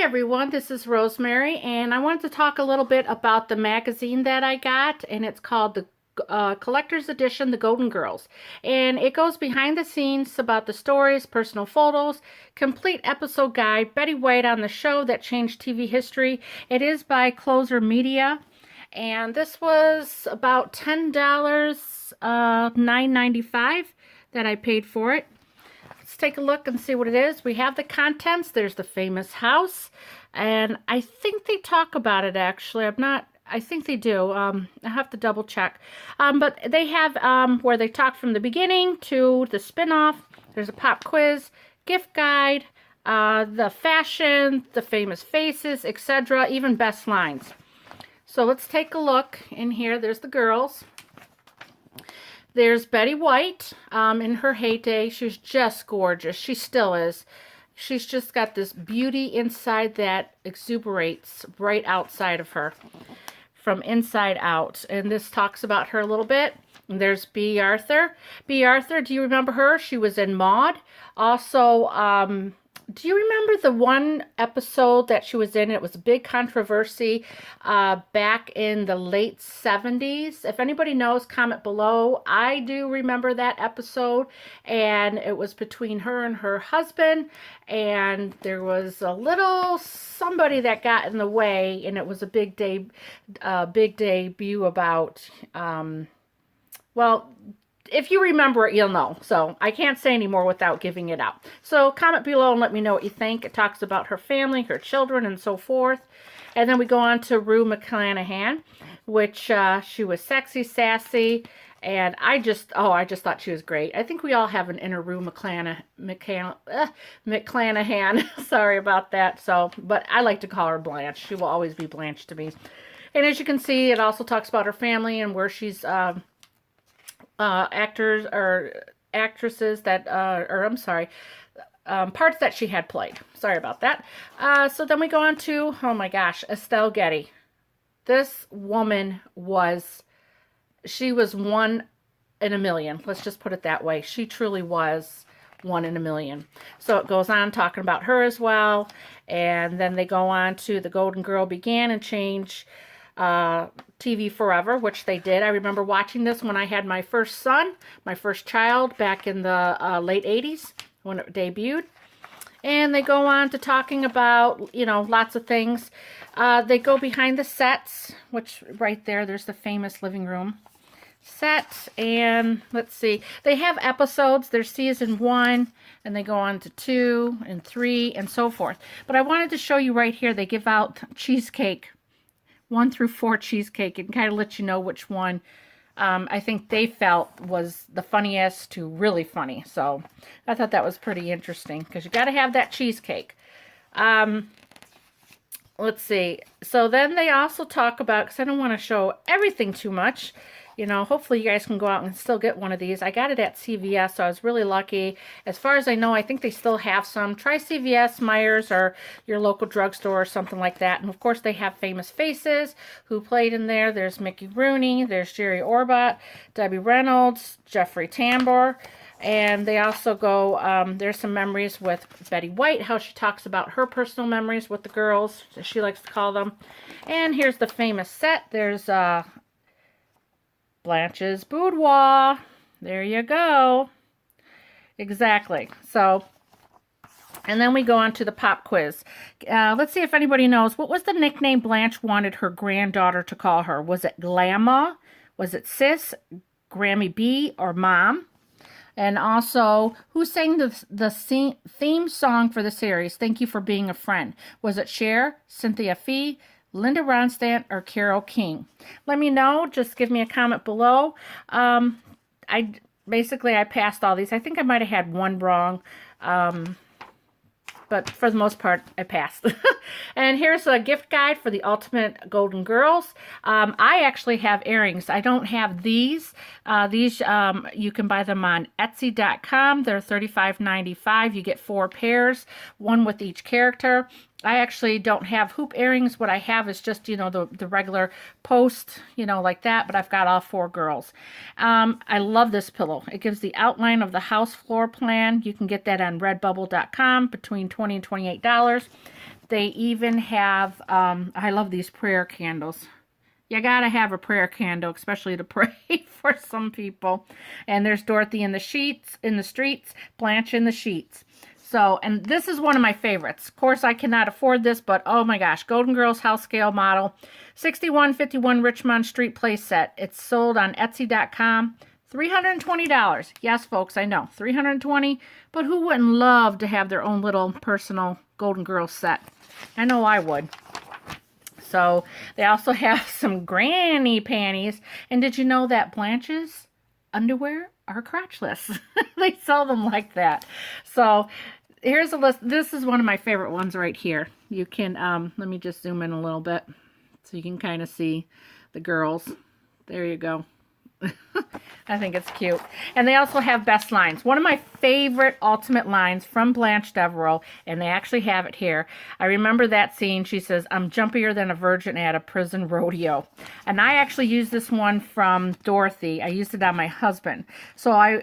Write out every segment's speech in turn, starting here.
everyone, this is Rosemary, and I wanted to talk a little bit about the magazine that I got, and it's called the Collector's Edition, The Golden Girls. And it goes behind the scenes about the stories, personal photos, complete episode guide, Betty White on the show that changed TV history. It is by Closer Media, and this was about $10, $9.95 that I paid for it. Let's take a look and see what it is. We have the contents. There's the famous house, and I think they talk about it, actually. I think they do. I have to double check. But they have where they talk from the beginning to the spin-off. There's a pop quiz, gift guide, the fashion, the famous faces, etc., even best lines. So let's take a look in here. There's the girls. There's Betty White in her heyday. She was just gorgeous. She still is. She's just got this beauty inside that exuberates right outside of her, from inside out. And this talks about her a little bit. And there's Bea Arthur. Bea Arthur, do you remember her? She was in Maude. Also, do you remember the one episode that she was in? It was a big controversy back in the late 70s. If anybody knows, comment below. I do remember that episode, and it was between her and her husband, and there was a little somebody that got in the way, and it was a big debut about, well, if you remember it, you'll know. So I can't say any more without giving it out. So comment below and let me know what you think. It talks about her family, her children, and so forth. And then we go on to Rue McClanahan, which she was sexy, sassy, and I just thought she was great. I think we all have an inner Rue McClanahan. Sorry about that. So, but I like to call her Blanche. She will always be Blanche to me. And as you can see, it also talks about her family and where she's actors or actresses that, parts that she had played. Sorry about that. So then we go on to, oh my gosh, Estelle Getty. This woman she was one in a million. Let's just put it that way. She truly was one in a million. So it goes on talking about her as well. And then they go on to the Golden Girl began and changed TV forever, which they did. I remember watching this when I had my first son, my first child, back in the late 80s when it debuted. And they go on to talking about, lots of things. They go behind the sets, which right there's the famous living room set. And let's see, they have episodes. There's season 1, and they go on to 2 and 3 and so forth. But I wanted to show you right here, they give out Cheesecake 1 through 4 Cheesecake, and kind of let you know which one I think they felt was the funniest to really funny. So I thought that was pretty interesting, because you got to have that cheesecake. Let's see. So then they also talk about, because I don't want to show everything too much, hopefully you guys can go out and still get one of these. I got it at CVS, so I was really lucky. As far as I know, I think they still have some. Try CVS, Meijer's, or your local drugstore or something like that. And of course, they have famous faces who played in there. There's Mickey Rooney, there's Jerry Orbach, Debbie Reynolds, Jeffrey Tambor. And they also go, there's some memories with Betty White, how she talks about her personal memories with the girls, as she likes to call them. And here's the famous set. There's Blanche's boudoir. There you go. Exactly. So, and then we go on to the pop quiz. Let's see if anybody knows. What was the nickname Blanche wanted her granddaughter to call her? Was it Glamma? Was it Sis, Grammy B, or Mom? And also, who sang the theme song for the series, Thank You for Being a Friend? Was it Cher, Cynthia Fee, Linda Ronstadt, or Carole King? Let me know. Just give me a comment below. I passed all these. I think I might have had one wrong. But for the most part, I passed. And here's a gift guide for the Ultimate Golden Girls. I actually have earrings. I don't have these. These you can buy them on Etsy.com. They're $35.95. You get 4 pairs, one with each character. I actually don't have hoop earrings. What I have is just, the regular post, like that. But I've got all 4 girls. I love this pillow. It gives the outline of the house floor plan. You can get that on redbubble.com between $20 and $28. They even have, I love these prayer candles. You gotta have a prayer candle, especially to pray for some people. And there's Dorothy in the streets, Blanche in the sheets. So, and this is one of my favorites. Of course, I cannot afford this, but oh my gosh, Golden Girls house scale model, 6151 Richmond Street play set. It's sold on Etsy.com. $320. Yes, folks, I know, $320. But who wouldn't love to have their own little personal Golden Girls set? I know I would. So they also have some granny panties. And did you know that Blanche's underwear are crotchless? They sell them like that. So here's a list. This is one of my favorite ones right here. You can, let me just zoom in a little bit so you can kind of see the girls. There you go. I think it's cute. And they also have best lines. One of my favorite ultimate lines from Blanche Devereaux, and they actually have it here. I remember that scene. She says, "I'm jumpier than a virgin at a prison rodeo." And I actually used this one from Dorothy. I used it on my husband. So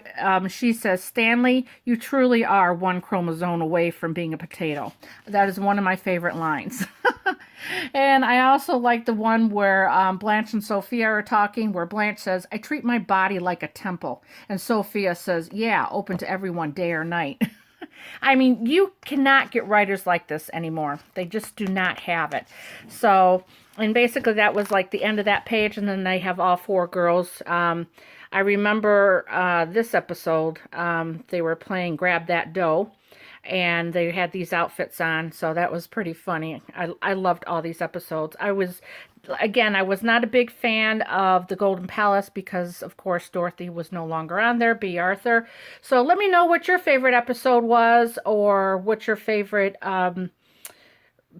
she says, "Stanley, you truly are one chromosome away from being a potato." That is one of my favorite lines. And I also like the one where Blanche and Sophia are talking, where Blanche says, "I treat my body like a temple." And Sophia says, "Yeah, open to everyone day or night." I mean, you cannot get writers like this anymore. They just do not have it. So, and basically that was like the end of that page, and then they have all four girls. I remember this episode, they were playing Grab That Dough. And they had these outfits on, so that was pretty funny. I loved all these episodes. I was not a big fan of the Golden Palace because, of course, Dorothy was no longer on there, B. Arthur. So let me know what your favorite episode was, or what your favorite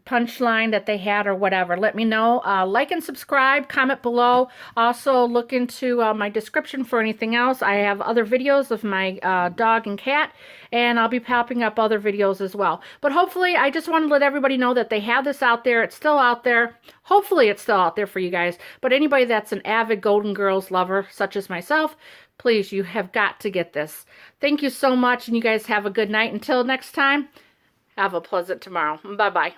punchline that they had, or whatever. Let me know. Like and subscribe, comment below. Also look into my description for anything else. I have other videos of my dog and cat, and I'll be popping up other videos as well. But hopefully, I just want to let everybody know that they have this out there. It's still out there. Hopefully it's still out there for you guys. But anybody that's an avid Golden Girls lover, such as myself, please, you have got to get this. Thank you so much, and you guys have a good night. Until next time, have a pleasant tomorrow. Bye-bye.